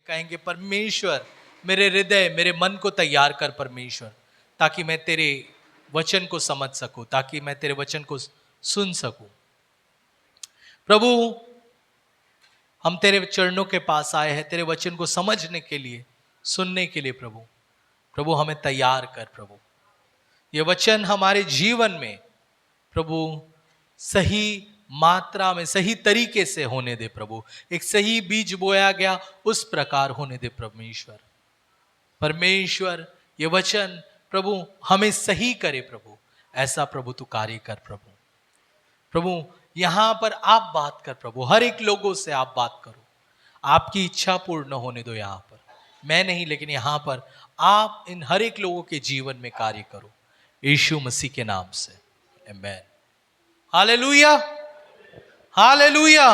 कहेंगे परमेश्वर मेरे हृदय मेरे मन को तैयार कर परमेश्वर, ताकि मैं तेरे वचन को समझ सकूं, ताकि मैं तेरे वचन को सुन सकूं। प्रभु हम तेरे चरणों के पास आए हैं तेरे वचन को समझने के लिए, सुनने के लिए। प्रभु प्रभु हमें तैयार कर प्रभु, ये वचन हमारे जीवन में प्रभु सही मात्रा में सही तरीके से होने दे प्रभु, एक सही बीज बोया गया उस प्रकार होने दे परमेश्वर। परमेश्वर ये वचन प्रभु हमें सही करे प्रभु, ऐसा प्रभु तू कार्य कर प्रभु। प्रभु यहां पर आप बात कर प्रभु, हर एक लोगों से आप बात करो, आपकी इच्छा पूर्ण होने दो यहां पर, मैं नहीं लेकिन यहां पर आप इन हर एक लोगों के जीवन में कार्य करो, यीशु मसीह के नाम से, आमीन। Hallelujah hallelujah.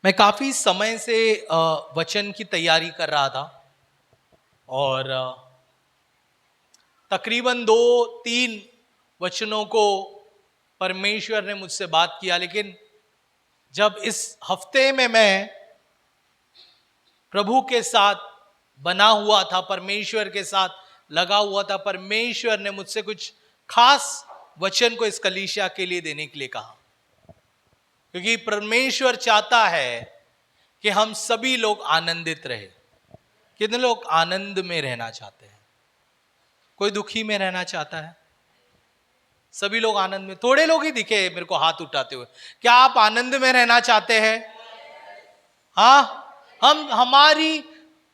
मैं काफी समय से वचन की तैयारी कर रहा था और तकरीबन 2-3 वचनों को परमेश्वर ने मुझसे बात किया, लेकिन जब इस हफ्ते में मैं प्रभु के साथ बना हुआ था, परमेश्वर के साथ लगा हुआ था, परमेश्वर ने मुझसे कुछ खास वचन को इस कलीसिया के लिए देने के लिए कहा, क्योंकि परमेश्वर चाहता है कि हम सभी लोग आनंदित रहे। कितने लोग आनंद में रहना चाहते हैं? कोई दुखी में रहना चाहता है? सभी लोग आनंद में, थोड़े लोग ही दिखे मेरे को हाथ उठाते हुए। क्या आप आनंद में रहना चाहते हैं? हाँ, हम हमारी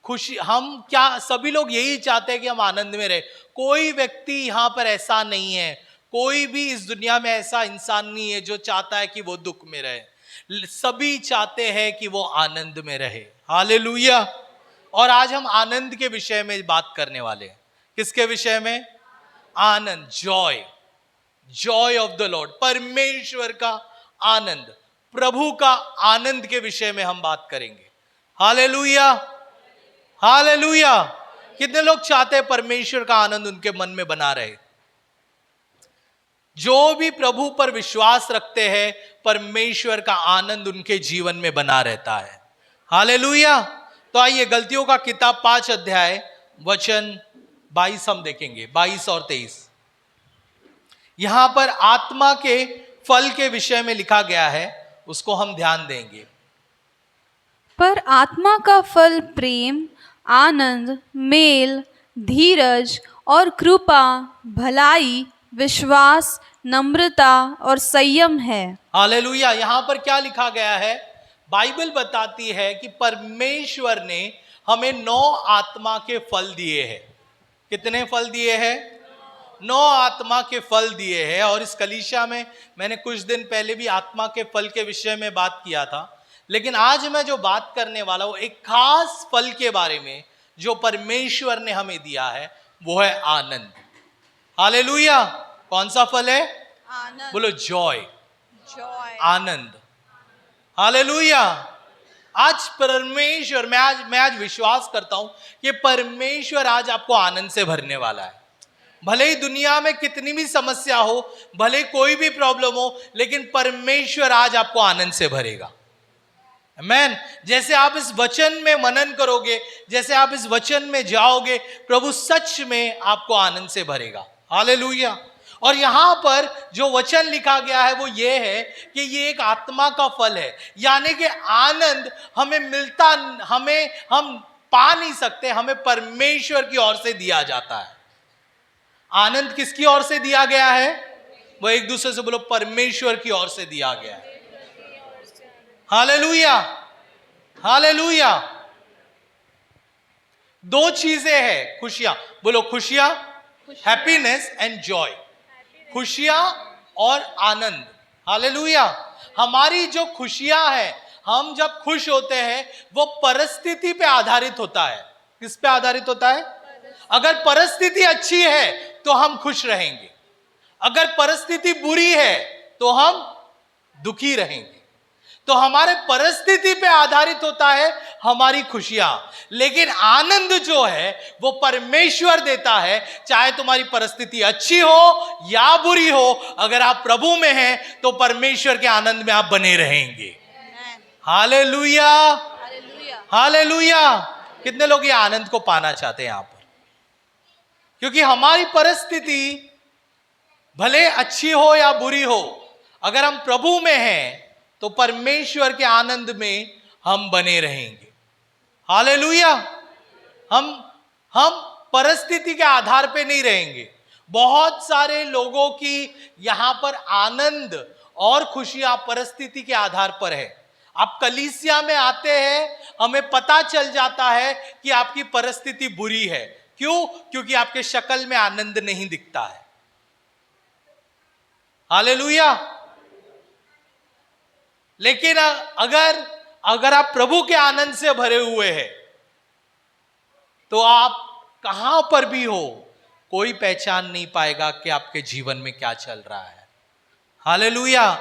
खुशी, हम क्या सभी लोग यही चाहते हैं कि हम आनंद में रहे। कोई व्यक्ति यहां पर ऐसा नहीं है, कोई भी इस दुनिया में ऐसा इंसान नहीं है जो चाहता है कि वो दुख में रहे। सभी चाहते हैं कि वो आनंद में रहे। हालेलुया। और आज हम आनंद के विषय में बात करने वाले हैं। किसके विषय में? आनंद, joy, joy of the Lord, परमेश्वर का आनंद, प्रभु का आनंद के विषय में हम बात करेंगे। Hallelujah hallelujah. कितने लोग चाहते हैं परमेश्वर का आनंद उनके मन में बना रहे? जो भी प्रभु पर विश्वास रखते हैं, परमेश्वर का आनंद उनके जीवन में बना रहता है। हालेलुया। तो आइए गलतियों का किताब 5 अध्याय वचन 22 हम देखेंगे, 22 और 23। यहां पर आत्मा के फल के विषय में लिखा गया है, उसको हम ध्यान देंगे। पर आत्मा का फल प्रेम, आनंद, मेल, धीरज और कृपा, भलाई, विश्वास, नम्रता और संयम है। हालेलुया। यहां पर क्या लिखा गया है? बाइबल बताती है कि परमेश्वर ने हमें 9 आत्मा के फल दिए हैं। कितने फल दिए हैं? 9 आत्मा के फल दिए हैं। और इस कलीसिया में मैंने कुछ दिन पहले भी आत्मा के फल के विषय में बात किया था, लेकिन आज मैं जो बात करने वाला हूं एक खास फल के बारे में जो परमेश्वर ने हमें दिया है, वो है आनंद। हालेलुया। कौन सा फल है? आनंद। बोलो जॉय, जॉय, आनंद। हालेलुया। आज परमेश्वर, मैं आज विश्वास करता हूं कि परमेश्वर आज आपको आनंद से भरने वाला है। भले ही दुनिया में कितनी भी समस्या हो, भले कोई भी प्रॉब्लम हो, लेकिन परमेश्वर आज आपको आनंद से भरेगा। आमीन। जैसे आप इस वचन में मनन करोगे, जैसे आप इस वचन में जाओगे, प्रभु सच में आपको आनंद से भरेगा। हालेलुया। और यहां पर जो वचन लिखा गया है वो ये है कि ये एक आत्मा का फल है, यानी कि आनंद हमें मिलता, हम पा नहीं सकते, हमें परमेश्वर की ओर से दिया जाता है। आनंद किसकी ओर से दिया गया है? वो एक दूसरे से बोलो, परमेश्वर की ओर से दिया गया है। Hallelujah hallelujah. 2 चीजें हैं, खुशियां, बोलो खुशियां, हैप्पीनेस एंड जॉय, खुशियां और आनंद। हालेलुया। हमारी जो खुशियां हैं, हम जब खुश होते हैं वो परिस्थिति पे आधारित होता है। किस पे आधारित होता है? अगर परिस्थिति अच्छी है तो हम खुश रहेंगे, अगर परिस्थिति बुरी है तो हम दुखी रहेंगे। तो हमारे परिस्थिति पे आधारित होता है हमारी खुशियां, लेकिन आनंद जो है वो परमेश्वर देता है। चाहे तुम्हारी परिस्थिति अच्छी हो या बुरी हो, अगर आप प्रभु में हैं तो परमेश्वर के आनंद में आप बने रहेंगे। Hallelujah hallelujah. कितने लोग ये आनंद को पाना चाहते हैं यहां पर? क्योंकि हमारी परिस्थिति भले अच्छी हो या बुरी हो, अगर हम प्रभु में हैं तो परमेश्वर के आनंद में हम बने रहेंगे। हालेलुया। हम परिस्थिति के आधार पे नहीं रहेंगे। बहुत सारे लोगों की यहां पर आनंद और खुशियां परिस्थिति के आधार पर है। आप कलीसिया में आते हैं, हमें पता चल जाता है कि आपकी परिस्थिति बुरी है। क्यों? क्योंकि आपके शक्ल में आनंद नहीं दिखता है। हालेलुया। लेकिन अगर आप प्रभु के आनंद से भरे हुए हैं तो आप कहां पर भी हो, कोई पहचान नहीं पाएगा कि आपके जीवन में क्या चल रहा है। हालेलुया।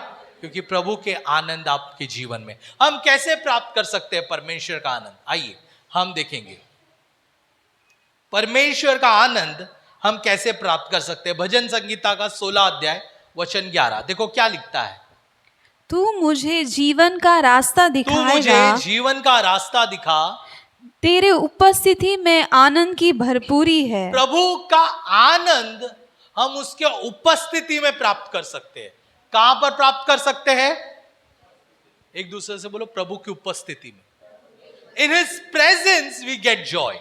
क्योंकि प्रभु के आनंद आपके जीवन में। हम कैसे प्राप्त कर सकते हैं परमेश्वर का आनंद? आइए हम देखेंगे परमेश्वर का आनंद हम कैसे प्राप्त कर सकते हैं। भजन संगीता का 16 अध्याय वचन 11 देखो क्या लिखता है। तू मुझे जीवन का रास्ता तू दिखाएगा, मुझे जीवन का रास्ता दिखा, तेरे उपस्थिति में आनंद की भरपूरी है। प्रभु का आनंद हम उसके उपस्थिति में प्राप्त कर सकते हैं। कहां पर प्राप्त कर सकते हैं? एक दूसरे से बोलो, प्रभु की उपस्थिति में। In his presence we get joy.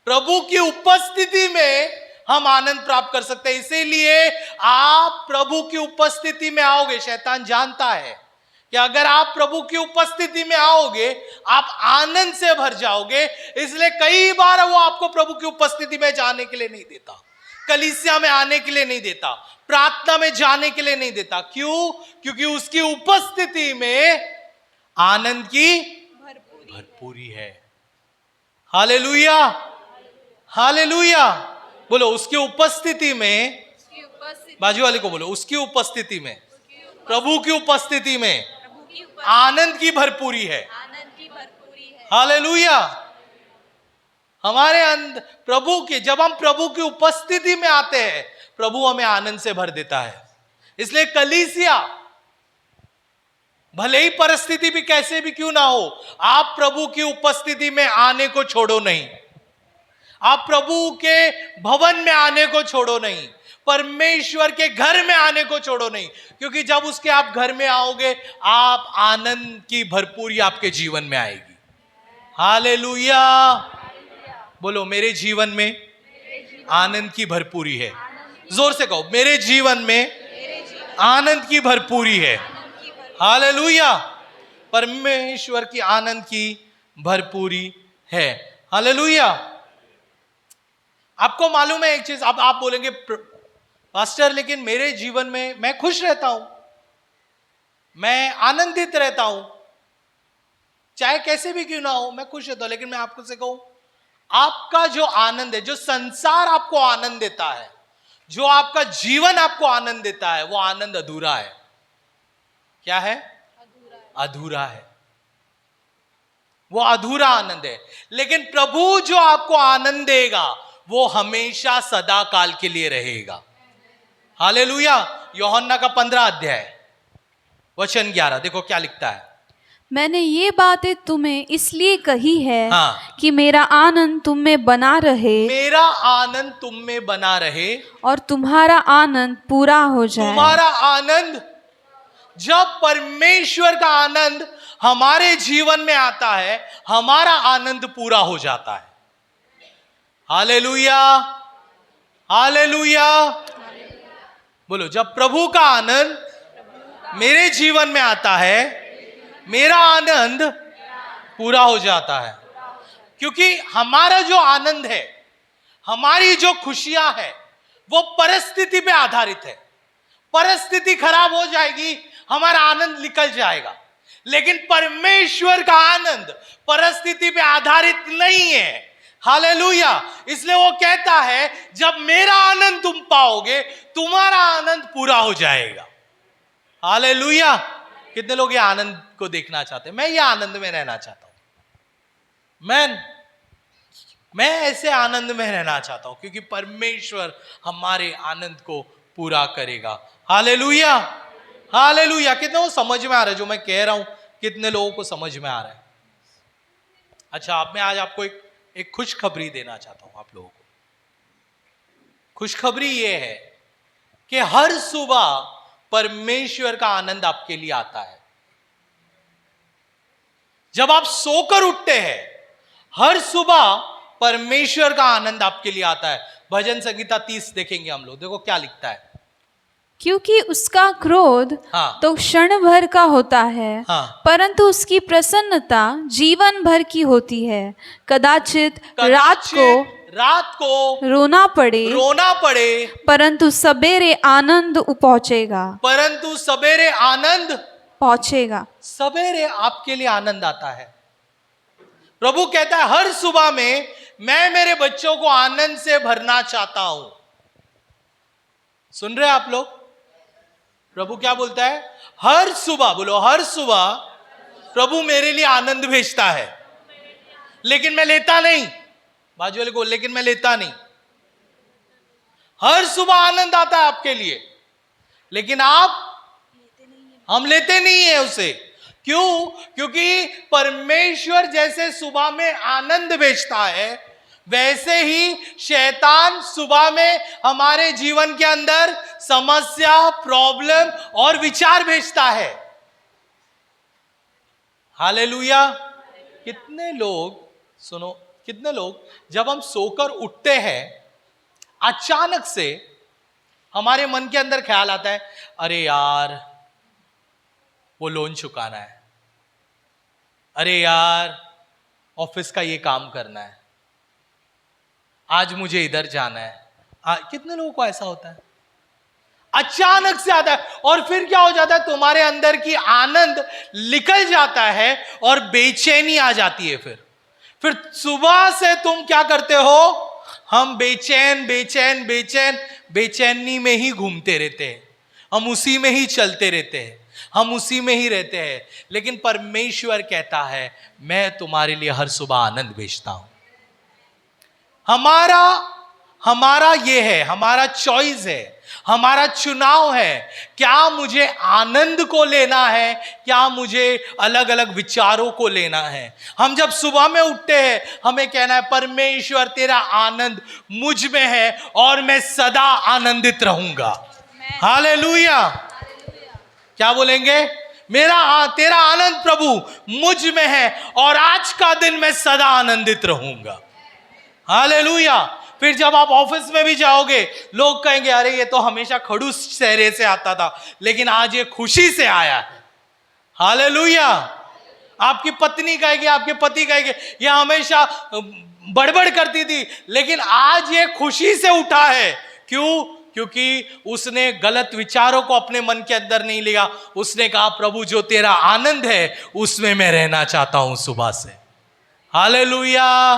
प्रभु की उपस्थिति में हम आनंद प्राप्त कर सकते हैं। इसीलिए आप प्रभु की उपस्थिति में आओगे। शैतान जानता है कि अगर आप प्रभु की उपस्थिति में आओगे आप आनंद से भर जाओगे। इसलिए कई बार वो आपको प्रभु की उपस्थिति में जाने के लिए नहीं देता, कलीसिया में आने के लिए नहीं देता, प्रार्थना में जाने के लिए नहीं देता। क्यों? क्योंकि उसकी उपस्थिति में आनंद की भरपूरी है। हालेलुया। हालेलुया। बोलो, उसकी उपस्थिति में, बाजू वाले को बोलो, उसकी उपस्थिति में, प्रभु की उपस्थिति में आनंद की भरपूरी है। हालेलुया। हमारे अंदर प्रभु के, जब हम प्रभु की उपस्थिति में आते हैं प्रभु हमें आनंद से भर देता है। इसलिए कलीसिया, भले ही परिस्थिति भी कैसे भी क्यों ना हो, आप प्रभु की उपस्थिति में आने को छोड़ो नहीं। आप प्रभु के भवन में आने को छोड़ो नहीं, परमेश्वर के घर में आने को छोड़ो नहीं। क्योंकि जब उसके आप घर में आओगे आप आनंद की भरपूरी आपके जीवन में आएगी। हालेलुया। बोलो, मेरे जीवन में आनंद की भरपूरी है। जोर से कहो, मेरे जीवन में आनंद की भरपूरी है। हालेलुया। परमेश्वर की आनंद की भरपूरी है। हालेलुया। आपको मालूम है एक चीज, अब आप बोलेंगे पास्टर लेकिन मेरे जीवन में मैं खुश रहता हूं, मैं आनंदित रहता हूं, चाहे कैसे भी क्यों ना हो मैं खुश रहता हूं। लेकिन मैं आपको से कहूं, आपका जो आनंद है, जो संसार आपको आनंद देता है, जो आपका जीवन आपको आनंद देता है, वो आनंद अधूरा है। क्या है? अधूरा है। वो अधूरा आनंद है। लेकिन प्रभु जो आपको आनंद देगा वो हमेशा सदा काल के लिए रहेगा। हालेलुया। यूहन्ना का 15 अध्याय वचन 11 देखो क्या लिखता है। मैंने ये बातें तुम्हें इसलिए कही है, हाँ, कि मेरा आनंद तुम में बना रहे, मेरा आनंद तुम में बना रहे और तुम्हारा आनंद पूरा हो जाए। तुम्हारा आनंद, जब परमेश्वर का आनंद हमारे जीवन में आता है हमारा आनंद पूरा हो जाता है। हालेलुया। हालेलुया। बोलो, जब प्रभु का आनंद मेरे जीवन में आता है मेरा आनंद पूरा हो जाता है। क्योंकि हमारा जो आनंद है, हमारी जो खुशियां है, वो परिस्थिति पे आधारित है। परिस्थिति खराब हो जाएगी हमारा आनंद निकल जाएगा। लेकिन परमेश्वर का आनंद परिस्थिति पे आधारित नहीं है। हालेलुया। इसलिए वो कहता है जब मेरा आनंद तुम पाओगे तुम्हारा आनंद पूरा हो जाएगा। हालेलुया। कितने लोग ये आनंद को देखना चाहते हैं? मैं ये आनंद में रहना चाहता हूं। मैं ऐसे आनंद में रहना चाहता हूं क्योंकि परमेश्वर हमारे आनंद को पूरा करेगा। हालेलुया। हालेलुया। कितने को समझ में आ रहा है जो मैं कह रहा हूं? कितने लोगों को समझ में आ रहा है? अच्छा, अब मैं आज आपको एक खुशखबरी देना चाहता हूं आप लोगों को। खुशखबरी ये है कि हर सुबह परमेश्वर का आनंद आपके लिए आता है। जब आप सोकर उठते हैं, हर सुबह परमेश्वर का आनंद आपके लिए आता है। भजन संहिता 30 देखेंगे हम लोग, देखो क्या लिखता है। क्योंकि उसका क्रोध हाँ। तो क्षण भर का होता है, हाँ। परंतु उसकी प्रसन्नता जीवन भर की होती है। कदाचित रात को रोना पड़े, परंतु सवेरे आनंद पहुंचेगा। सवेरे आपके लिए आनंद आता है। प्रभु कहता है हर सुबह में मैं मेरे बच्चों को आनंद से भरना चाहता हूं। सुन रहे हैं आप लोग? प्रभु क्या बोलता है? हर सुबह, बोलो हर सुबह प्रभु मेरे लिए आनंद भेजता है, लेकिन मैं लेता नहीं। बाजू वाले को, लेकिन मैं लेता नहीं। हर सुबह आनंद आता है आपके लिए, लेकिन हम लेते नहीं है उसे। क्यों? क्योंकि परमेश्वर जैसे सुबह में आनंद भेजता है, वैसे ही शैतान सुबह में हमारे जीवन के अंदर समस्या, प्रॉब्लम और विचार भेजता है। हालेलुया। कितने लोग जब हम सोकर उठते हैं, अचानक से हमारे मन के अंदर ख्याल आता है, अरे यार वो लोन चुकाना है, अरे यार ऑफिस का ये काम करना है, आज मुझे इधर जाना है। कितने लोगों को ऐसा होता है? अचानक से आता है, और फिर क्या हो जाता है? तुम्हारे अंदर की आनंद निकल जाता है और बेचैनी आ जाती है। फिर सुबह से तुम क्या करते हो? हम बेचैनी में ही घूमते रहते हैं, हम उसी में ही चलते रहते हैं, हम उसी में ही रहते हैं। लेकिन परमेश्वर कहता है मैं तुम्हारे लिए हर सुबह आनंद भेजता हूं। हमारा ये है, हमारा चॉइस है, हमारा चुनाव है। क्या मुझे आनंद को लेना है, क्या मुझे अलग अलग विचारों को लेना है? हम जब सुबह में उठते हैं, हमें कहना है परमेश्वर तेरा आनंद मुझ में है और मैं सदा आनंदित रहूंगा। हालेलुया। क्या बोलेंगे? तेरा आनंद प्रभु मुझ में है और आज का दिन मैं सदा आनंदित रहूंगा। हालेलुया। फिर जब आप ऑफिस में भी जाओगे, लोग कहेंगे अरे ये तो हमेशा खड़ूस चेहरे से आता था, लेकिन आज ये खुशी से आया है। हालेलुया। आपकी पत्नी कहेगी, आपके पति कहेंगे ये हमेशा बड़बड़ करती थी, लेकिन आज ये खुशी से उठा है। क्यों? क्योंकि उसने गलत विचारों को अपने मन के अंदर नहीं लिया। उसने कहा प्रभु जो तेरा आनंद है उसमें मैं रहना चाहता हूं सुबह से। हालेलुया।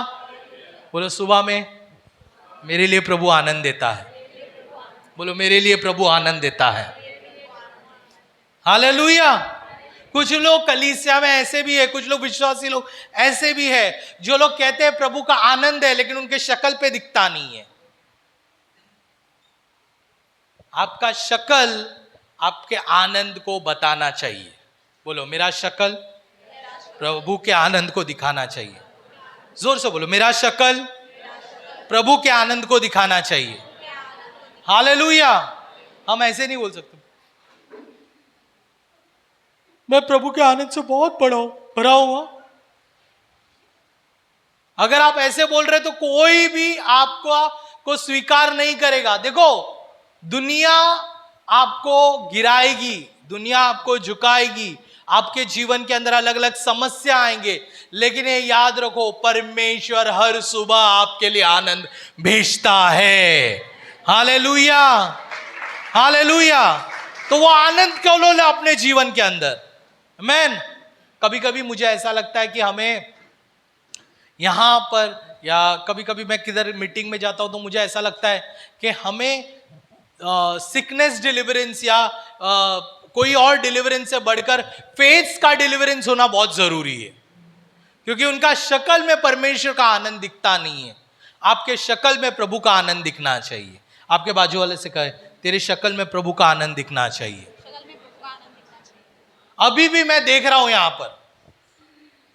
बोलो सुबह में मेरे लिए प्रभु आनंद देता है। बोलो मेरे लिए प्रभु आनंद देता है। हालेलुया। कुछ लोग कलीसिया में ऐसे भी है, कुछ लोग विश्वासी लोग ऐसे भी है, जो लोग कहते हैं प्रभु का आनंद है, लेकिन उनके शक्ल पे दिखता नहीं है। आपका शक्ल आपके आनंद को बताना चाहिए। बोलो मेरा शक्ल प्रभु के आनंद को दिखाना चाहिए। जोर से बोलो मेरा शक्ल प्रभु के आनंद को दिखाना चाहिए। हालेलुया। हम ऐसे नहीं बोल सकते मैं प्रभु के आनंद से बहुत भरा हुआ। अगर आप ऐसे बोल रहे तो कोई भी आपको स्वीकार नहीं करेगा। देखो दुनिया आपको गिराएगी, दुनिया आपको झुकाएगी, आपके जीवन के अंदर अलग अलग समस्या आएंगे, लेकिन ये याद रखो परमेश्वर हर सुबह आपके लिए आनंद भेजता है। हालेलुया। हालेलुया। तो वो आनंद क्यों लो अपने जीवन के अंदर। आमीन। कभी कभी मुझे ऐसा लगता है कि हमें यहां पर, या कभी कभी मैं किधर मीटिंग में जाता हूं तो मुझे ऐसा लगता है कि हमें सिकनेस डिलीवरेंस या कोई और डिलीवरेंस से बढ़कर फेथ का डिलीवरेंस होना बहुत जरूरी है, क्योंकि उनका शक्ल में परमेश्वर का आनंद दिखता नहीं है। आपके शक्ल में प्रभु का आनंद दिखना चाहिए। आपके बाजू वाले से कहे तेरे शक्ल में प्रभु का आनंद दिखना चाहिए। अभी भी मैं देख रहा हूं यहां पर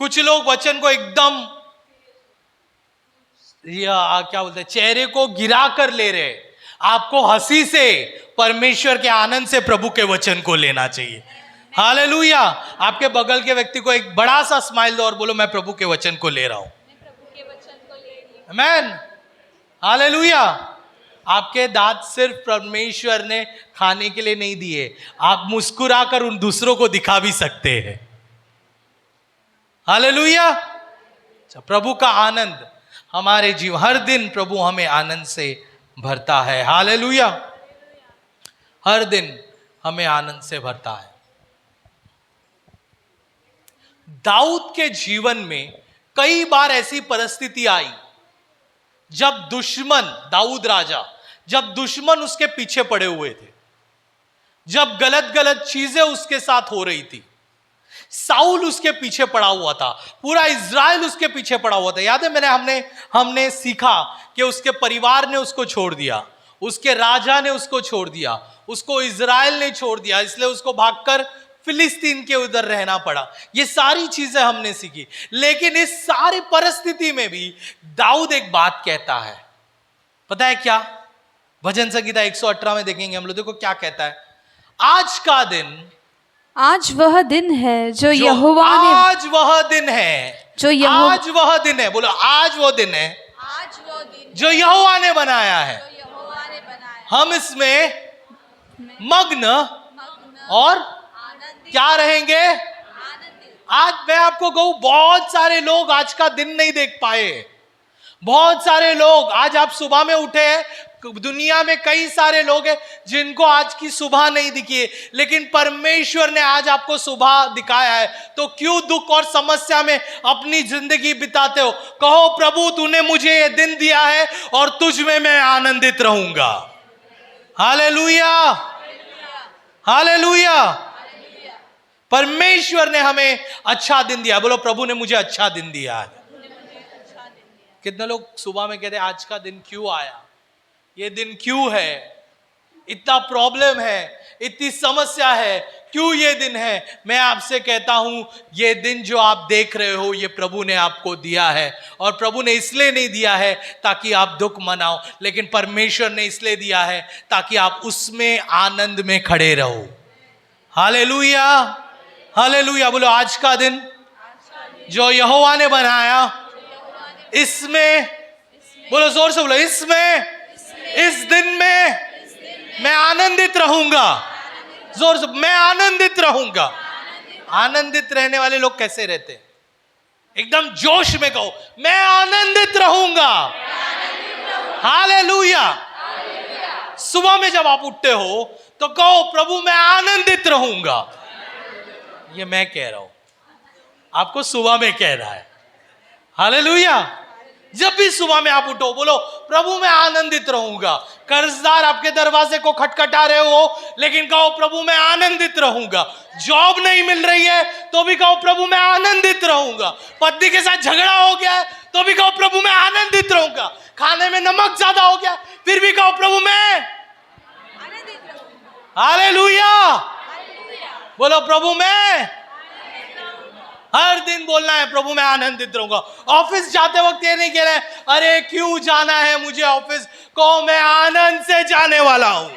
कुछ लोग वचन को एकदम या क्या बोलते हैं, चेहरे को गिरा कर ले रहे। आपको हंसी से, परमेश्वर के आनंद से प्रभु के वचन को लेना चाहिए। हालेलुया। आपके बगल के व्यक्ति को एक बड़ा सा स्माइल दो और बोलो, मैं प्रभु के वचन को ले रहा हूं। आमेन। हालेलुया। आपके दांत सिर्फ परमेश्वर ने खाने के लिए नहीं दिए, आप मुस्कुराकर उन दूसरों को दिखा भी सकते हैं। हालेलुया। प्रभु का आनंद हमारे जीवन, हर दिन प्रभु हमें आनंद से भरता है। हालेलुया। हर दिन हमें आनंद से भरता है। दाऊद के जीवन में कई बार ऐसी परिस्थिति आई जब दुश्मन, दाऊद राजा, जब दुश्मन उसके पीछे पड़े हुए थे, जब गलत गलत चीजें उसके साथ हो रही थी। साउल उसके पीछे पड़ा हुआ था, पूरा इज़राइल उसके पीछे पड़ा हुआ था। याद है हमने सीखा कि उसके परिवार ने उसको छोड़ दिया, उसके राजा ने उसको छोड़ दिया, उसको इज़राइल ने छोड़ दिया, इसलिए उसको भागकर फिलिस्तीन के उधर रहना पड़ा। ये सारी चीजें हमने सीखी। लेकिन इस सारी परिस्थिति में भी दाऊद एक बात कहता है, पता है क्या? भजन संगीता 118 में देखेंगे हम लोग, देखो क्या कहता है। आज का दिन, आज वह दिन है जो यहोवा ने, आज वह दिन है जो आज वह दिन है, बोलो आज वो दिन है, आज वो दिन जो यहोवा ने बनाया है। हम इसमें मग्न और क्या रहेंगे? आज मैं आपको कहूं, बहुत सारे लोग आज का दिन नहीं देख पाए। बहुत सारे लोग, आज आप सुबह में उठे हैं, दुनिया में कई सारे लोग हैं जिनको आज की सुबह नहीं दिखी है, लेकिन परमेश्वर ने आज आपको सुबह दिखाया है। तो क्यों दुख और समस्या में अपनी जिंदगी बिताते हो? कहो, प्रभु तूने मुझे ये दिन दिया है और तुझ में मैं आनंदित रहूंगा। Hallelujah, hallelujah. परमेश्वर ने हमें अच्छा दिन दिया। बोलो, प्रभु ने मुझे अच्छा दिन दिया है। कितने लोग सुबह में कहते हैं, आज का दिन क्यों आया, ये दिन क्यों है, इतना प्रॉब्लम है, इतनी समस्या है, क्यों ये दिन है? मैं आपसे कहता हूं, ये दिन जो आप देख रहे हो, ये प्रभु ने आपको दिया है। और प्रभु ने इसलिए नहीं दिया है ताकि आप दुख मनाओ, लेकिन परमेश्वर ने इसलिए दिया है ताकि आप उसमें आनंद में खड़े रहो। Hallelujah, hallelujah. बोलो, आज का दिन जो यहोवा ने बनाया, इसमें, बोलो जोर से बोलो, इसमें, इस दिन में मैं आनंदित रहूंगा। जोर से, मैं आनंदित रहूंगा। आनंदित रहने वाले लोग कैसे रहते? एकदम जोश में कहो, मैं आनंदित रहूंगा। हालेलुया। सुबह में जब आप उठते हो तो कहो, प्रभु मैं आनंदित रहूंगा। ये मैं कह रहा हूं, आपको सुबह में कह रहा है। हालेलुया। जब भी सुबह में आप उठो, बोलो, प्रभु मैं आनंदित रहूंगा। कर्जदार आपके दरवाजे को खटखटा रहे हो, लेकिन कहो, प्रभु मैं आनंदित रहूंगा। जॉब नहीं मिल रही है तो भी कहो, प्रभु मैं आनंदित रहूंगा। पत्नी के साथ झगड़ा हो गया है तो भी कहो, प्रभु मैं आनंदित रहूंगा। खाने में नमक ज्यादा हो गया फिर भी कहो, प्रभु मैं आनंदित रहूंगा। हालेलुया। बोलो, प्रभु मैं, हर दिन बोलना है, प्रभु मैं आनंदित रहूंगा। ऑफिस जाते वक्त ये नहीं कह रहे, अरे क्यों जाना है मुझे ऑफिस, को मैं आनंद से जाने वाला हूं।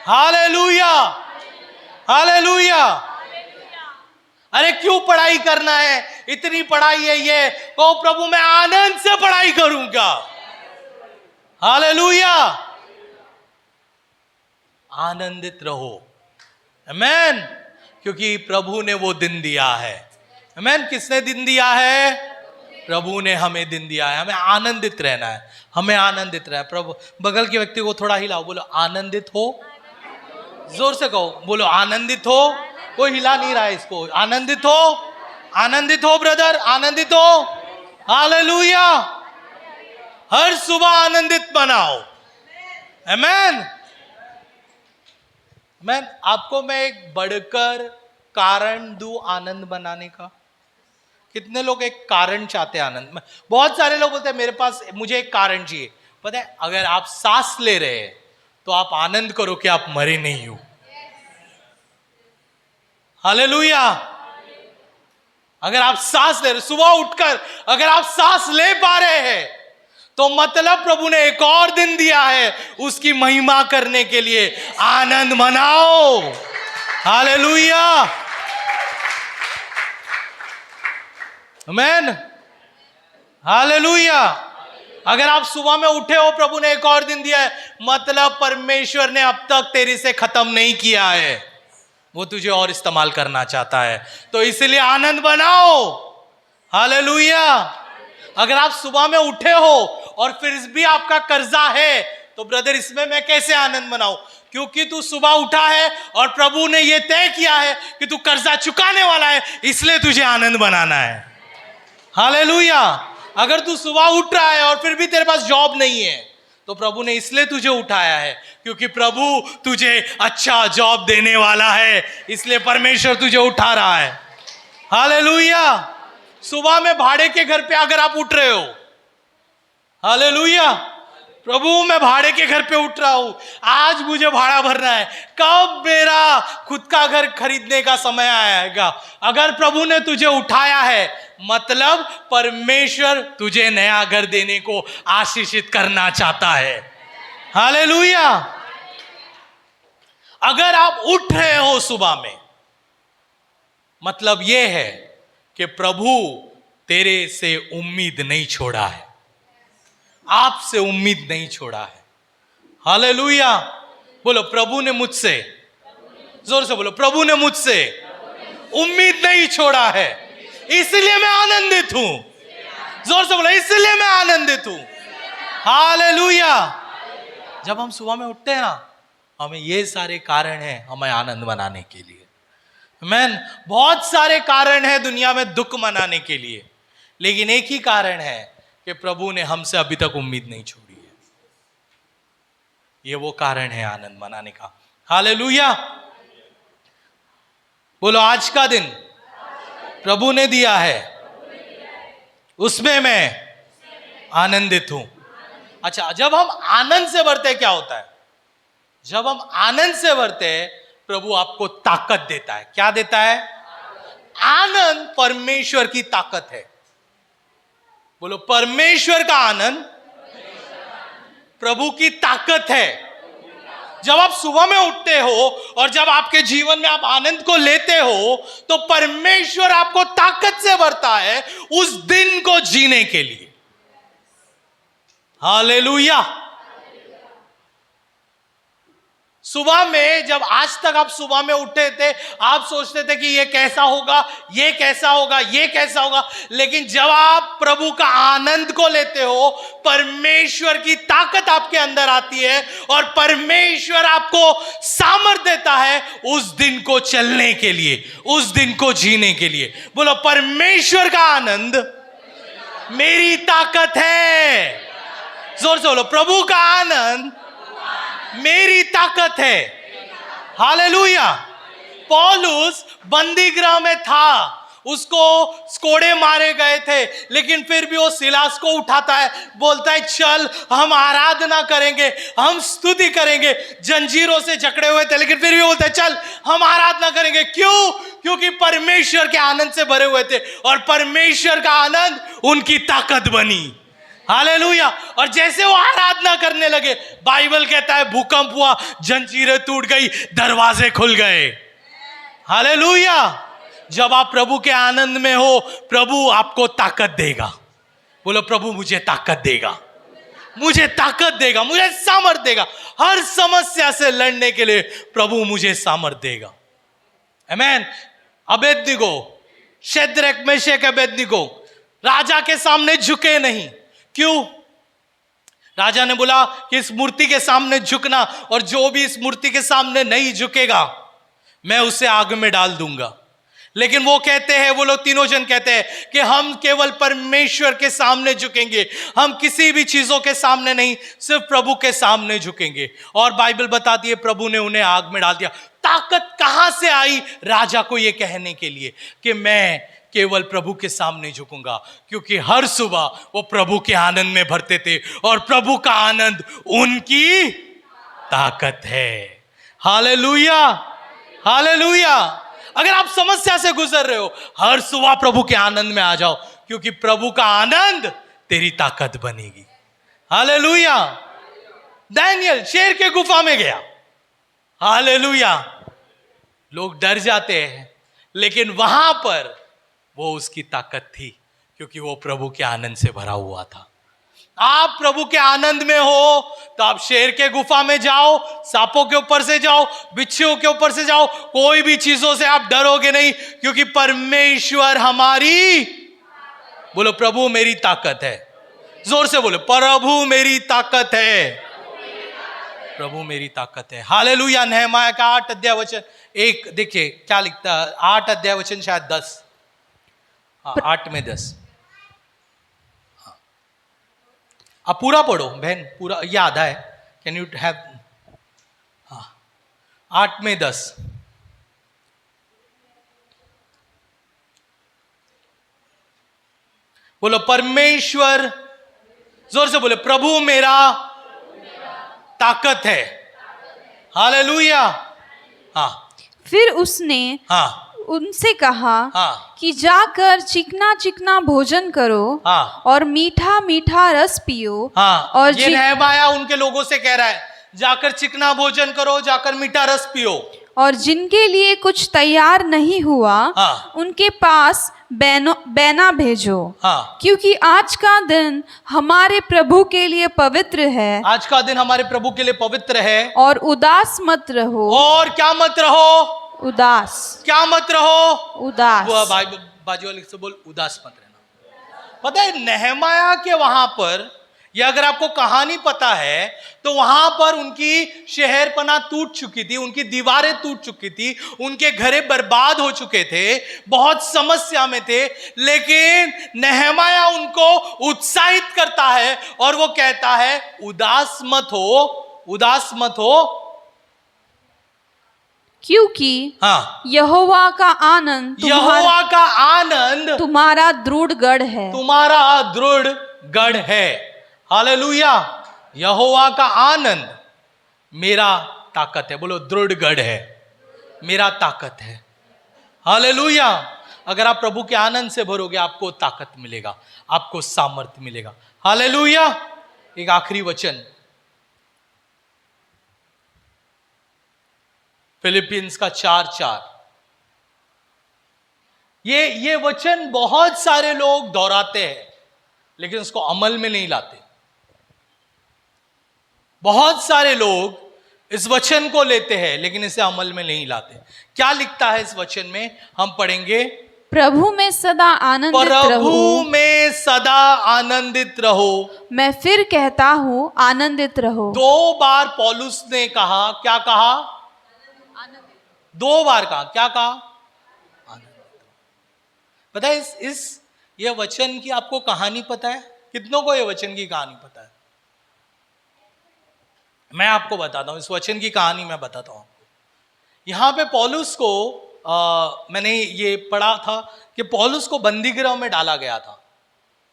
Hallelujah, hallelujah. अरे क्यों पढ़ाई करना है, इतनी पढ़ाई है ये, को प्रभु मैं आनंद से पढ़ाई करूंगा। हालेलुया। आनंदित रहो। आमेन। क्योंकि प्रभु ने वो दिन दिया है। आमेन। किसने दिन दिया है? प्रभु ने हमें दिन दिया है। हमें आनंदित रहना है, हमें आनंदित रहना है। प्रभु, बगल के व्यक्ति को थोड़ा हिलाओ, बोलो आनंदित हो। जोर से कहो, बोलो आनंदित हो। कोई हिला नहीं रहा है इसको। आनंदित हो, आनंदित हो ब्रदर, आनंदित हो। हालेलुया। हर सुबह आनंदित बनाओ। आमेन। आपको मैं एक बढ़कर कारण दूं आनंद बनाने का। कितने लोग एक कारण चाहते हैं आनंद में? बहुत सारे लोग बोलते हैं, मेरे पास, मुझे एक कारण चाहिए। पता है, अगर आप सांस ले रहे हैं तो आप आनंद करो कि आप मरे नहीं हो। हालेलुया। अगर आप सांस ले रहे, सुबह उठकर अगर आप सांस ले पा रहे हैं तो मतलब प्रभु ने एक और दिन दिया है उसकी महिमा करने के लिए। आनंद मनाओ। हालेलुया, आमीन, हालेलुया। अगर आप सुबह में उठे हो, प्रभु ने एक और दिन दिया है, मतलब परमेश्वर ने अब तक तेरे से खत्म नहीं किया है, वो तुझे और इस्तेमाल करना चाहता है। तो इसलिए आनंद बनाओ। हालेलुया। अगर आप सुबह में उठे हो और फिर भी आपका कर्जा है, तो ब्रदर इसमें मैं कैसे आनंद मनाऊं? क्योंकि तू सुबह उठा है और प्रभु ने यह तय किया है कि तू कर्जा चुकाने वाला है, इसलिए तुझे आनंद मनाना है। हालेलुया। अगर तू सुबह उठ रहा है और फिर भी तेरे पास जॉब नहीं है, तो प्रभु ने इसलिए तुझे उठाया है क्योंकि प्रभु तुझे अच्छा जॉब देने वाला है, इसलिए परमेश्वर तुझे उठा रहा है। हालेलुया। सुबह में भाड़े के घर पे अगर आप उठ रहे हो, हालेलुया, प्रभु मैं भाड़े के घर पे उठ रहा हूं, आज मुझे भाड़ा भरना है, कब मेरा खुद का घर खरीदने का समय आएगा? अगर प्रभु ने तुझे उठाया है, मतलब परमेश्वर तुझे नया घर देने को आशीषित करना चाहता है। हालेलुया। अगर आप उठ रहे हो सुबह में, मतलब यह है कि प्रभु तेरे से उम्मीद नहीं छोड़ा है, आपसे उम्मीद नहीं छोड़ा है। हालेलुया। बोलो, प्रभु ने मुझसे, जोर से बोलो, प्रभु ने मुझसे उम्मीद नहीं छोड़ा है, इसलिए मैं आनंदित हूं। जोर से बोलो, इसलिए मैं आनंदित हूं। हालेलुया। जब हम सुबह में उठते हैं ना, हमें ये सारे कारण हैं हमें आनंद मनाने के लिए। आमीन। बहुत सारे कारण हैं दुनिया में दुख मनाने के लिए, लेकिन एक ही कारण है कि प्रभु ने हमसे अभी तक उम्मीद नहीं छोड़ी है। ये वो कारण है आनंद मनाने का। हालेलुया। बोलो, आज का दिन प्रभु ने दिया है, उसमें मैं आनंदित हूं। अच्छा, जब हम आनंद से भरते हैं क्या होता है? जब हम आनंद से भरते हैं, प्रभु आपको ताकत देता है। क्या देता है? आनंद परमेश्वर की ताकत है। बोलो, परमेश्वर का आनंद प्रभु की ताकत है। जब आप सुबह में उठते हो और जब आपके जीवन में आप आनंद को लेते हो, तो परमेश्वर आपको ताकत से भरता है उस दिन को जीने के लिए। हालेलुया। सुबह में, जब आज तक आप सुबह में उठे थे, आप सोचते थे कि ये कैसा होगा, ये कैसा होगा, ये कैसा होगा, लेकिन जब आप प्रभु का आनंद को लेते हो, परमेश्वर की ताकत आपके अंदर आती है और परमेश्वर आपको सामर्थ देता है उस दिन को चलने के लिए, उस दिन को जीने के लिए। बोलो, परमेश्वर का आनंद मेरी ताकत है। जोर से बोलो, प्रभु का आनंद मेरी ताकत है। हालेलुया। पौलुस बंदी गृह में था, उसको कोड़े मारे गए थे, लेकिन फिर भी वो सिलास को उठाता है, बोलता है चल हम आराधना करेंगे, हम स्तुति करेंगे। जंजीरों से जकड़े हुए थे, लेकिन फिर भी बोलता है चल हम आराधना करेंगे। क्यों? क्योंकि परमेश्वर के आनंद से भरे हुए थे और परमेश्वर का आनंद उनकी ताकत बनी। हालेलुया। और जैसे वो आराधना करने लगे, बाइबल कहता है भूकंप हुआ, जंजीरें टूट गई, दरवाजे खुल गए। हालेलुया। जब आप प्रभु के आनंद में हो, प्रभु आपको ताकत देगा। बोलो, प्रभु मुझे ताकत देगा, मुझे ताकत देगा, मुझे सामर्थ देगा। हर समस्या से लड़ने के लिए प्रभु मुझे सामर्थ देगा। आमीन। अबेदनिगो, शद्रक, मेशक, अबेदनिगो राजा के सामने झुके नहीं। क्यों? राजा ने बोला कि इस मूर्ति के सामने झुकना, और जो भी इस मूर्ति के सामने नहीं झुकेगा मैं उसे आग में डाल दूंगा। लेकिन वो कहते हैं, वो लोग तीनों जन कहते हैं कि हम केवल परमेश्वर के सामने झुकेंगे, हम किसी भी चीजों के सामने नहीं, सिर्फ प्रभु के सामने झुकेंगे। और बाइबल बताती है प्रभु ने उन्हें आग में डाल दिया। ताकत कहां से आई राजा को यह कहने के लिए कि मैं केवल प्रभु के सामने झुकूंगा? क्योंकि हर सुबह वो प्रभु के आनंद में भरते थे और प्रभु का आनंद उनकी ताकत है। हालेलुया। हालेलुया। अगर आप समस्या से गुजर रहे हो, हर सुबह प्रभु के आनंद में आ जाओ, क्योंकि प्रभु का आनंद तेरी ताकत बनेगी। हालेलुया। दानियल शेर के गुफा में गया, हालेलुया। लोग डर जाते हैं, लेकिन वहां पर वो उसकी ताकत थी, क्योंकि वो प्रभु के आनंद से भरा हुआ था। आप प्रभु के आनंद में हो तो आप शेर के गुफा में जाओ, सांपों के ऊपर से जाओ, बिच्छुओं के ऊपर से जाओ, कोई भी चीजों से आप डरोगे नहीं, क्योंकि परमेश्वर हमारी, बोलो प्रभु मेरी ताकत है, जोर से बोलो प्रभु मेरी ताकत है, प्रभु मेरी ताकत है। हालेलुया। नहमाया का 8 अध्याय वचन 1 देखिए क्या लिखता है, 8 अध्याय वचन शायद 10, 8 में 10। आप पूरा पढ़ो बहन, पूरा, ये आधा है, कैन यू हैव, 8 में 10। बोलो परमेश्वर, जोर से बोले प्रभु मेरा ताकत है। हालेलुया। हाँ, फिर उसने उनसे कहा कि जाकर चिकना चिकना भोजन करो और मीठा मीठा रस पियो। और ये नहमाया उनके लोगों से कह रहा है, जाकर चिकना भोजन करो, जाकर मीठा रस पियो। और जिनके लिए कुछ तैयार नहीं हुआ उनके पास बैना भेजो, क्योंकि आज का दिन हमारे प्रभु के लिए पवित्र है। आज का दिन हमारे प्रभु के लिए पवित्र है। और उदास मत रहो। और क्या मत रहो? उदास। क्या मत रहो? उदास। बाजू वाले से बोल उदास मत रहना। पता है नहमाया के वहां पर, या अगर आपको कहानी पता है तो वहां पर उनकी शहरपना टूट चुकी थी, उनकी दीवारें टूट चुकी थी, उनके घरे बर्बाद हो चुके थे, बहुत समस्या में थे, लेकिन नहमाया उनको उत्साहित करता है और वो कहता है उदास मत हो, उदास मत हो, क्योंकि यहोवा का आनंद, यहोवा का आनंद तुम्हारा दृढ़ गढ़ है, तुम्हारा दृढ़ गढ़ है। हालेलुया। यहोवा का आनंद मेरा ताकत है। बोलो दृढ़ गढ़ है, मेरा ताकत है। हालेलुया। अगर आप प्रभु के आनंद से भरोगे आपको ताकत मिलेगा, आपको सामर्थ्य मिलेगा। हालेलुया। एक आखिरी वचन फिलिपियंस का 4:4। ये वचन बहुत सारे लोग दोहराते हैं लेकिन उसको अमल में नहीं लाते। बहुत सारे लोग इस वचन को लेते हैं लेकिन इसे अमल में नहीं लाते। क्या लिखता है इस वचन में, हम पढ़ेंगे, प्रभु में सदा आनंदित रहो, प्रभु में सदा आनंदित रहो। मैं फिर कहता हूं आनंदित रहो। 2 बार पौलुस ने कहा, क्या कहा? 2 बार कहा, क्या कहा? आनंदित। पता है ये वचन की आपको कहानी पता है? कितनों को ये वचन की कहानी पता है? मैं आपको बताता हूं, इस वचन की कहानी मैं बताता हूं आपको। यहां पे पौलुस को मैंने ये पढ़ा था कि पौलुस को बंदीगृह में डाला गया था।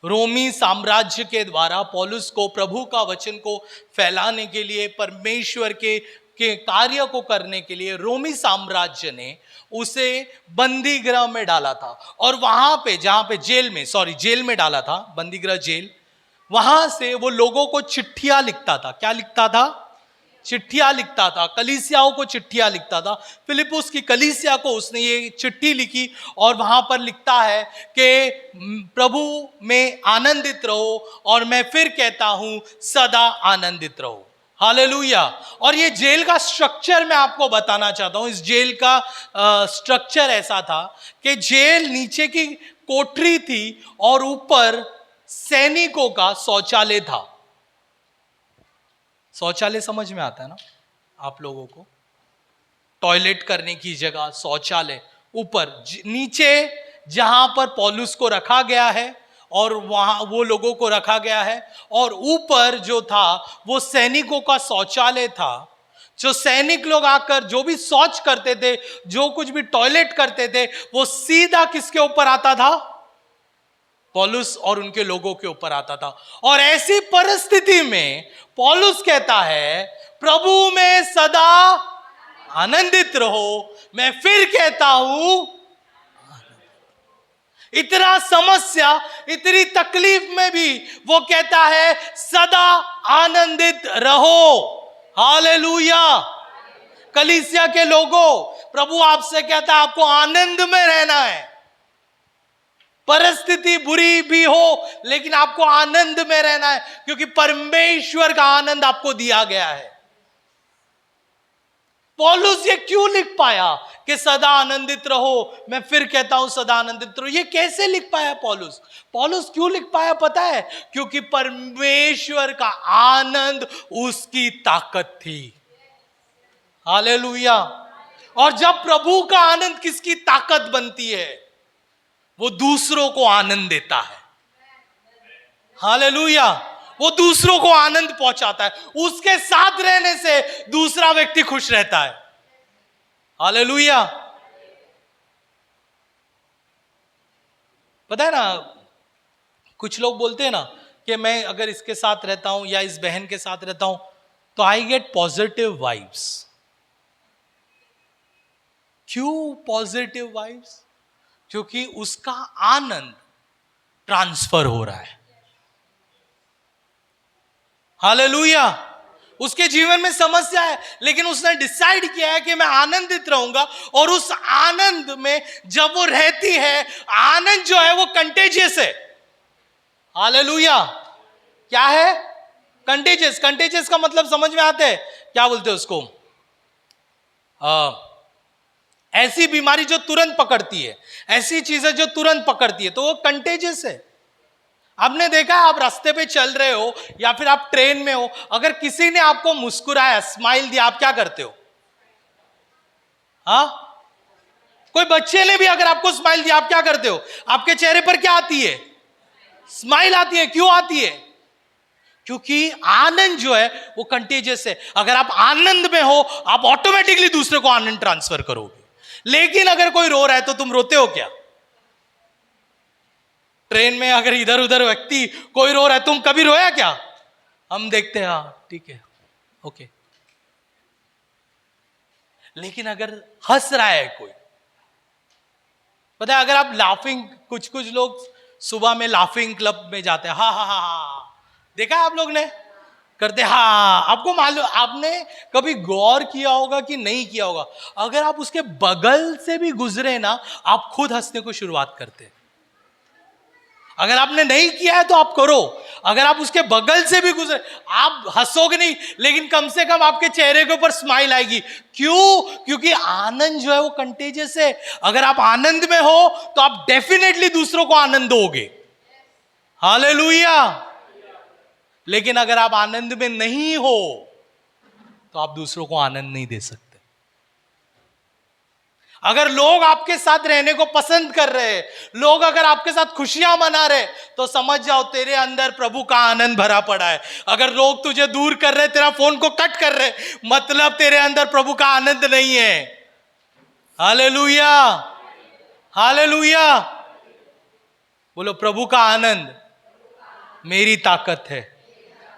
रोमी साम्राज्य के द्वारा पौलुस को प्रभु का वचन को फैलाने के लिए, परमेश्वर के कार्य को करने के लिए रोमी साम्राज्य ने उसे बंदी गृह में डाला था। और वहां पे जहां पे जेल में डाला था, बंदीगृह जेल, वहां से वो लोगों को चिट्ठियां लिखता था। क्या लिखता था? चिट्ठियां लिखता था, कलीसियाओं को चिट्ठियां लिखता था। फिलिप्पुस की कलीसिया को उसने ये चिट्ठी लिखी और वहां पर लिखता है कि प्रभु में आनंदित रहो और मैं फिर कहता हूं सदा आनंदित रहो। हालेलुया। और ये जेल का स्ट्रक्चर मैं आपको बताना चाहता हूं। इस जेल का स्ट्रक्चर ऐसा था कि जेल नीचे की कोठरी थी और ऊपर सैनिकों का शौचालय था। शौचालय समझ में आता है ना आप लोगों को? टॉयलेट करने की जगह शौचालय, ऊपर नीचे जहां पर पौलुस को रखा गया है और वहां वो लोगों को रखा गया है, और ऊपर जो था वो सैनिकों का शौचालय था। जो सैनिक लोग आकर जो भी शौच करते थे, जो कुछ भी टॉयलेट करते थे, वो सीधा किसके ऊपर आता था? पौलुस और उनके लोगों के ऊपर आता था। और ऐसी परिस्थिति में पौलुस कहता है प्रभु में सदा आनंदित रहो, मैं फिर कहता हूं। इतना समस्या, इतनी तकलीफ में भी वो कहता है सदा आनंदित रहो। हालेलुया। कलीसिया के लोगों, प्रभु आपसे कहता है आपको आनंद में रहना है। परिस्थिति बुरी भी हो लेकिन आपको आनंद में रहना है, क्योंकि परमेश्वर का आनंद आपको दिया गया है। पौलुस ये क्यों लिख पाया कि सदा आनंदित रहो? मैं फिर कहता हूं सदा आनंदित रहो। ये कैसे लिख पाया पौलुस? पौलुस क्यों लिख पाया पता है? क्योंकि परमेश्वर का आनंद उसकी ताकत थी। हालेलुया। और जब प्रभु का आनंद किसकी ताकत बनती है, वो दूसरों को आनंद देता है। हालेलुया। वो दूसरों को आनंद पहुंचाता है। उसके साथ रहने से दूसरा व्यक्ति खुश रहता है। हालेलुया। पता है ना, कुछ लोग बोलते हैं ना कि मैं अगर इसके साथ रहता हूं या इस बहन के साथ रहता हूं तो आई गेट पॉजिटिव वाइब्स। क्यों पॉजिटिव वाइब्स? क्योंकि उसका आनंद ट्रांसफर हो रहा है। हालेलुया। उसके जीवन में समस्या है लेकिन उसने डिसाइड किया है कि मैं आनंदित रहूंगा, और उस आनंद में जब वो रहती है, आनंद जो है वो कंटेजियस है। हालेलुया। क्या है? कंटेजियस। कंटेजियस का मतलब समझ में आता है? क्या बोलते हैं उसको? ऐसी बीमारी जो तुरंत पकड़ती है, ऐसी चीजें जो तुरंत पकड़ती है, तो वो कंटेजियस है। आपने देखा है, आप रास्ते पे चल रहे हो या फिर आप ट्रेन में हो, अगर किसी ने आपको मुस्कुराया, स्माइल दिया, आप क्या करते हो? हाँ? कोई बच्चे ने भी अगर आपको स्माइल दिया, आप क्या करते हो? आपके चेहरे पर क्या आती है? स्माइल आती है। क्यों आती है? क्योंकि आनंद जो है वो कंटेजियस है। अगर आप आनंद में हो, आप ऑटोमेटिकली दूसरे को आनंद ट्रांसफर करोगे। लेकिन अगर कोई रो रहा है तो तुम रोते हो क्या? ट्रेन में अगर इधर उधर व्यक्ति कोई रो रहा है, तुम कभी रोया क्या? हम देखते हैं, हाँ ठीक है, ओके। लेकिन अगर हंस रहा है कोई, पता है, अगर आप लाफिंग, कुछ लोग सुबह में लाफिंग क्लब में जाते हैं, हा हा हा हा, देखा है आप लोग ने? करते हाँ। आपको मालूम, आपने कभी गौर किया होगा कि नहीं किया होगा, अगर आप उसके बगल से भी गुजरे ना, आप खुद हंसने को शुरुआत करते हैं। अगर आपने नहीं किया है तो आप करो। अगर आप उसके बगल से भी गुजरे, आप हंसोगे नहीं लेकिन कम से कम आपके चेहरे के ऊपर स्माइल आएगी। क्यों? क्योंकि आनंद जो है वो कंटेजियस है। अगर आप आनंद में हो तो आप डेफिनेटली दूसरों को आनंद दोगे। हालेलुया। लेकिन अगर आप आनंद में नहीं हो तो आप दूसरों को आनंद नहीं दे सकते। अगर लोग आपके साथ रहने को पसंद कर रहे हैं, लोग अगर आपके साथ खुशियां मना रहे, तो समझ जाओ तेरे अंदर प्रभु का आनंद भरा पड़ा है। अगर लोग तुझे दूर कर रहे, तेरा फोन को कट कर रहे, मतलब तेरे अंदर प्रभु का आनंद नहीं है। हालेलुया। हालेलुया। बोलो, प्रभु का आनंद मेरी ताकत है।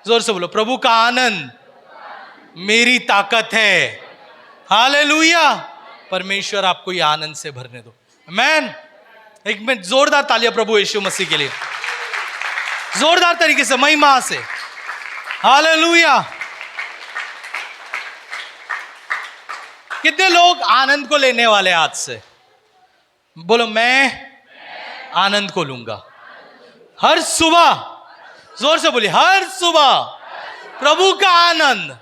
जोर से बोलो, प्रभु का आनंद मेरी ताकत है। हालेलुया। परमेश्वर आपको ये आनंद से भरने दो। आमीन। एक मिनट जोरदार तालियां प्रभु यीशु मसीह के लिए, जोरदार तरीके से, महिमा से। हालेलुया। कितने लोग आनंद को लेने वाले आज से? बोलो, मैं आनंद को लूंगा हर सुबह। जोर से बोलिए, हर सुबह प्रभु का आनंद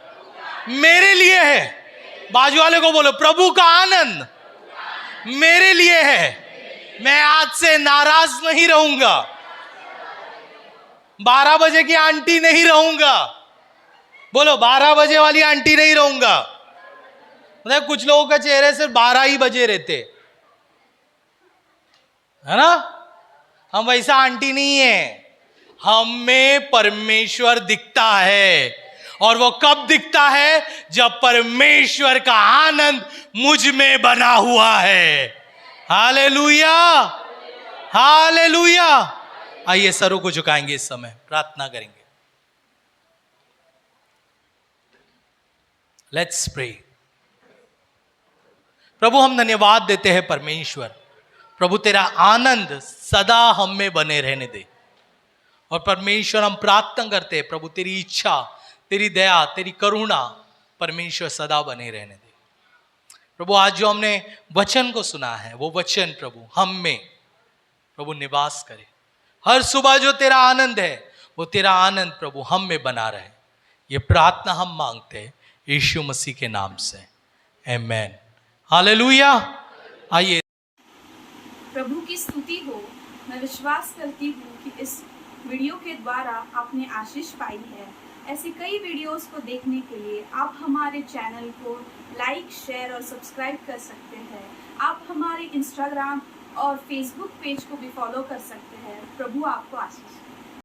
मेरे लिए है। बाजू वाले को बोलो, प्रभु का आनंद मेरे लिए है। मैं आज से नाराज नहीं रहूंगा, 12 बजे की आंटी नहीं रहूंगा। बोलो, 12 बजे वाली आंटी नहीं रहूंगा। मतलब कुछ लोगों के चेहरे सिर्फ 12 ही बजे रहते, है ना? हम वैसा आंटी नहीं है। हमें परमेश्वर दिखता है, और वो कब दिखता है? जब परमेश्वर का आनंद मुझ में बना हुआ है। हालेलुया। हालेलुया। आइए सरों को झुकाएंगे, इस समय प्रार्थना करेंगे। Let's pray. प्रभु, हम धन्यवाद देते हैं परमेश्वर, प्रभु तेरा आनंद सदा हम में बने रहने दे। और परमेश्वर हम प्रार्थना करते हैं प्रभु तेरी इच्छा, तेरी दया, तेरी करुणा परमेश्वर सदा बने रहने दे। प्रभु आज जो हमने वचन को सुना है वो वचन प्रभु हम में प्रभु निवास करे। हर सुबह जो तेरा आनंद है वो तेरा आनंद प्रभु हम में बना रहे। ये प्रार्थना हम मांगते हैं यीशु मसीह के नाम से, आमेन, हालेलुया। आइए। प्रभु की स्तुति हो। मैं विश्वास करती हूँ कि इस वीडियो के द्वारा आपने आशीष पाई है। ऐसे कई वीडियोस को देखने के लिए आप हमारे चैनल को लाइक, शेयर और सब्सक्राइब कर सकते हैं। आप हमारे इंस्टाग्राम और फेसबुक पेज को भी फॉलो कर सकते हैं। प्रभु आपको आशीष